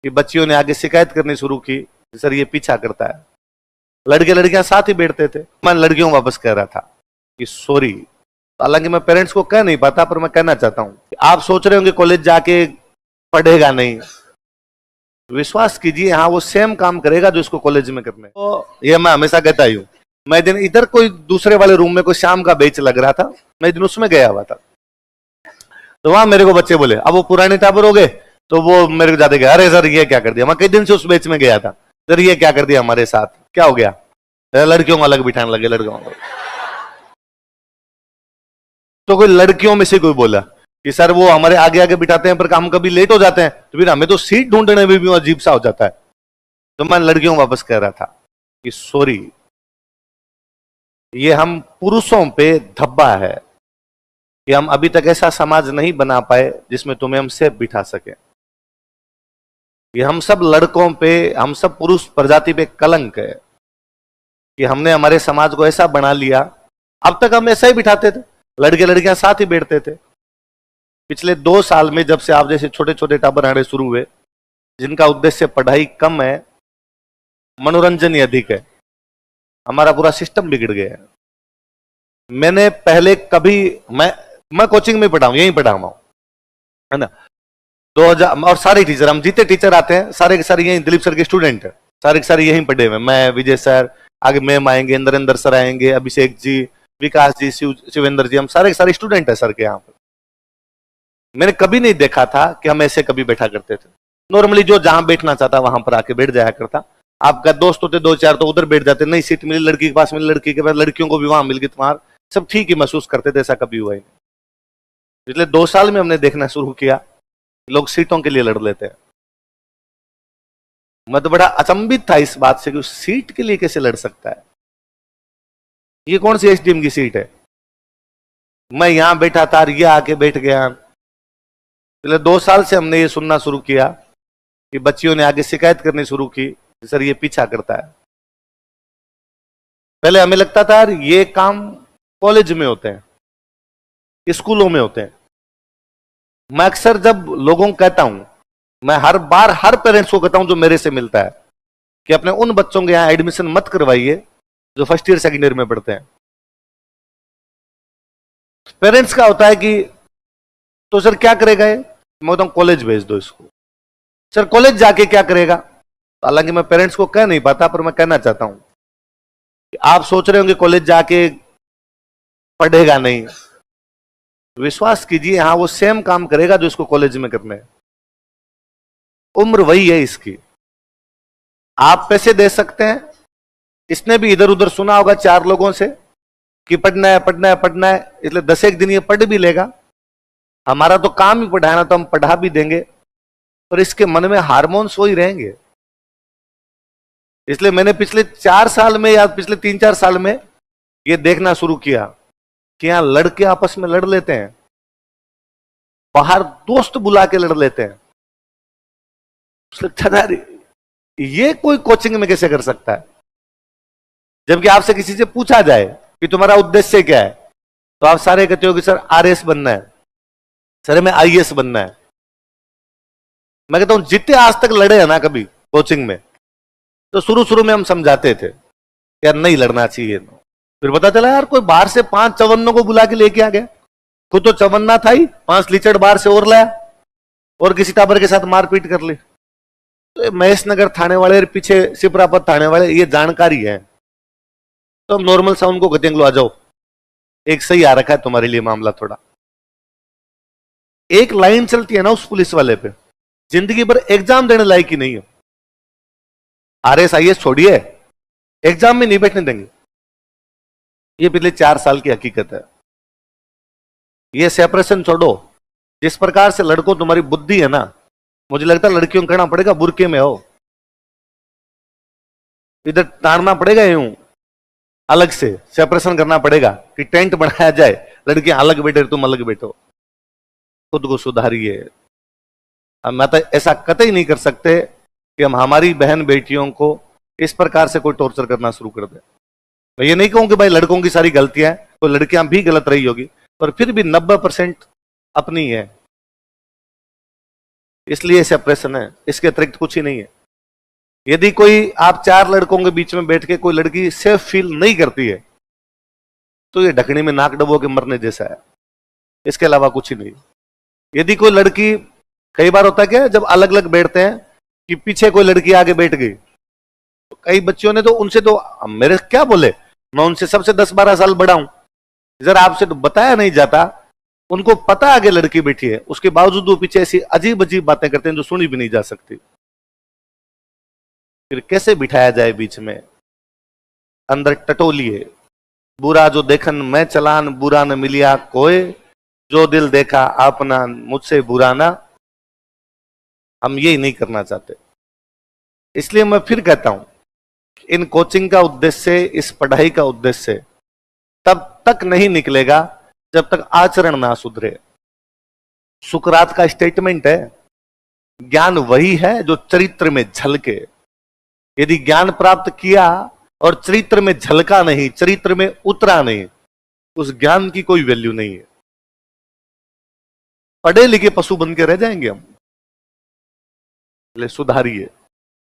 कि बच्चियों ने आगे शिकायत करनी शुरू की, सर ये पीछा करता है। लड़के लड़कियां साथ ही बैठते थे। मैं लड़कियों को वापस कह रहा था कि सॉरी, हालांकि मैं पेरेंट्स को कह नहीं पाता, पर मैं कहना चाहता हूं कि आप सोच रहे होंगे कॉलेज जाके पढ़ेगा नहीं, विश्वास कीजिए हाँ वो सेम काम करेगा जो इसको कॉलेज में करने। तो ये मैं हमेशा कहता ही हूँ। मैं दिन इधर कोई दूसरे वाले रूम में कोई शाम का बेच लग रहा था, मैं दिन उसमें गया हुआ था, तो वहां मेरे को बच्चे बोले, अब वो पुराने टाबर हो गए, तो वो मेरे को जाते गए, अरे सर ये क्या कर दिया। मैं कई दिन से उस बेच में गया था, सर ये क्या कर दिया हमारे साथ, क्या हो गया। लड़कियों को अलग बिठाने लगे, लड़कियों को। तो कोई लड़कियों में से कोई बोला कि सर वो हमारे आगे आगे बिठाते हैं पर हम कभी लेट हो जाते हैं, तो फिर हमें तो सीट ढूंढने में भी अजीब सा हो जाता है। तो मैं लड़कियों को वापस कह रहा था कि सॉरी, ये हम पुरुषों पे धब्बा है कि हम अभी तक ऐसा समाज नहीं बना पाए जिसमें तुम्हें हम सेफ बिठा सके। ये हम सब लड़कों पे, हम सब पुरुष प्रजाति पे कलंक है कि हमने हमारे समाज को ऐसा बना लिया। अब तक हम ऐसा ही बिठाते थे, लड़के लड़कियां साथ ही बैठते थे। पिछले 2 साल में जब से आप जैसे छोटे छोटे टाबर आने शुरू हुए, जिनका उद्देश्य पढ़ाई कम है, मनोरंजन ही अधिक है, हमारा पूरा सिस्टम बिगड़ गया है। मैंने पहले कभी, मैं कोचिंग में पढ़ा हूं, यहीं पढ़ा हूं, है ना। 2000 और सारे टीचर, हम जितने टीचर आते हैं सारे के सारे यहीं दिलीप सर के स्टूडेंट है, सारे के सारे यहीं पढ़े हुए। मैं, विजय सर, आगे मैम आएंगे, नरेंद्र सर आएंगे, अभिषेक जी, विकास जी, शिवेंद्र जी, हम सारे के सारे स्टूडेंट है सर के यहाँ पर। मैंने कभी नहीं देखा था कि हम ऐसे कभी बैठा करते थे। नॉर्मली जो जहां बैठना चाहता वहां पर आके बैठ जाया करता। आपका दोस्त होते 2-4 तो उधर बैठ जाते, नई सीट मिली लड़की के पास, मिली लड़की के पास, लड़कियों को भी वहां मिल गई, तुम्हारा सब ठीक ही महसूस करते थे, ऐसा कभी हुआ ही नहीं। पिछले 2 साल में हमने देखना शुरू किया लोग सीटों के लिए लड़ लेते हैं। मैं तो बड़ा अचंभित था इस बात से कि सीट के लिए कैसे लड़ सकता है, ये कौन सी एसडीएम की सीट है। मैं यहां बैठा था और ये आके बैठ गया। पिछले 2 साल से हमने ये सुनना शुरू किया कि बच्चियों ने आगे शिकायत करनी शुरू की, सर ये पीछा करता है। पहले हमें लगता था यार ये काम कॉलेज में होते हैं, स्कूलों में होते हैं। मैं अक्सर जब लोगों को कहता हूं, मैं हर बार हर पेरेंट्स को कहता हूं जो मेरे से मिलता है, कि अपने उन बच्चों के यहां एडमिशन मत करवाइए जो फर्स्ट ईयर सेकंड ईयर में पढ़ते हैं। पेरेंट्स का होता है कि तो सर क्या करेगा ये, मैं बताऊं कॉलेज भेज दो इसको। सर कॉलेज जाके क्या करेगा। हालांकि मैं पेरेंट्स को कह नहीं पाता, पर मैं कहना चाहता हूं कि आप सोच रहे होंगे कॉलेज जाके पढ़ेगा नहीं, विश्वास कीजिए हाँ वो सेम काम करेगा जो इसको कॉलेज में करने है। उम्र वही है इसकी। आप पैसे दे सकते हैं, इसने भी इधर उधर सुना होगा 4 लोगों से कि पढ़ना है पढ़ना है पढ़ना है, इसलिए 10 एक दिन ये पढ़ भी लेगा। हमारा तो काम ही पढ़ाना, तो हम पढ़ा भी देंगे, पर इसके मन में हार्मोन्स वही रहेंगे। इसलिए मैंने पिछले 4 साल में या पिछले 3-4 साल में ये देखना शुरू किया कि यहां लड़के आपस में लड़ लेते हैं, बाहर दोस्त बुला के लड़ लेते हैं। ये कोई कोचिंग में कैसे कर सकता है। जबकि आपसे किसी से पूछा जाए कि तुम्हारा उद्देश्य क्या है, तो आप सारे कहते हो कि सर आरएस बनना है, सर मैं आईएएस बनना है। मैं कहता हूं जितने आज तक लड़े हैं ना कभी कोचिंग में, तो शुरू शुरू में हम समझाते थे यार नहीं लड़ना चाहिए। फिर पता चला यार कोई बाहर से 5 चवन्नों को बुला के लेके आ गया, खुद तो चवन्ना था ही, 5 लीचड़ बाहर से और लाया और किसी टाबर के साथ मारपीट कर ली। तो महेश नगर थाने वाले, पीछे सिपरापत थाने वाले, ये जानकारी है। तो हम नॉर्मल सा उनको कहते हैं आ जाओ, एक सही आ रखा है तुम्हारे लिए मामला। थोड़ा एक लाइन चलती है ना उस पुलिस वाले पे, जिंदगी भर एग्जाम देने लायक ही नहीं है। आरएस आईएएस छोड़िए, एग्जाम में नहीं बैठने देंगे। ये पिछले 4 साल की हकीकत है। ये सेपरेशन छोड़ो, जिस प्रकार से लड़कों तुम्हारी बुद्धि है ना, मुझे लगता है लड़कियों को कहना पड़ेगा बुरके में हो, इधर ताड़ना पड़ेगा, यूं अलग से सेपरेशन करना पड़ेगा कि टेंट बनाया जाए, लड़कियां अलग बैठे तुम अलग बैठो। खुद को सुधारिए। हम तो ऐसा कतई नहीं कर सकते कि हम हमारी बहन बेटियों को इस प्रकार से कोई टॉर्चर करना शुरू कर दे। मैं ये नहीं कहूं कि भाई लड़कों की सारी गलतियां हैं, तो लड़कियां भी गलत रही होगी, पर फिर भी 90% अपनी है। इसलिए सेपरेशन है, इसके अतिरिक्त कुछ ही नहीं है। यदि कोई आप 4 लड़कों के बीच में बैठ के कोई लड़की सेफ फील नहीं करती है तो ये ढकनी में नाक डबो के मरने जैसा है, इसके अलावा कुछ ही नहीं। यदि कोई लड़की, कई बार होता है क्या, जब अलग अलग बैठते हैं कि पीछे कोई लड़की आगे बैठ गई, तो कई बच्चियों ने तो उनसे तो मेरे क्या बोले, मैं उनसे सबसे 10-12 साल बड़ा हूं, जरा आपसे तो बताया नहीं जाता, उनको पता आगे लड़की बैठी है, उसके बावजूद वो पीछे ऐसी अजीब अजीब बातें करते हैं जो सुनी भी नहीं जा सकती। फिर कैसे बिठाया जाए बीच में? अंदर टटोलिए, बुरा जो देखन मैं चलान, बुरा न मिलिया कोई, जो दिल देखा अपना मुझसे बुरा ना। हम यही नहीं करना चाहते। इसलिए मैं फिर कहता हूं, इन कोचिंग का उद्देश्य, इस पढ़ाई का उद्देश्य तब तक नहीं निकलेगा जब तक आचरण ना सुधरे। सुकरात का स्टेटमेंट है, ज्ञान वही है जो चरित्र में झलके। यदि ज्ञान प्राप्त किया और चरित्र में झलका नहीं, चरित्र में उतरा नहीं, उस ज्ञान की कोई वैल्यू नहीं है। पढ़े लिखे पशु बन के रह जाएंगे हम। इसलिए सुधारिए।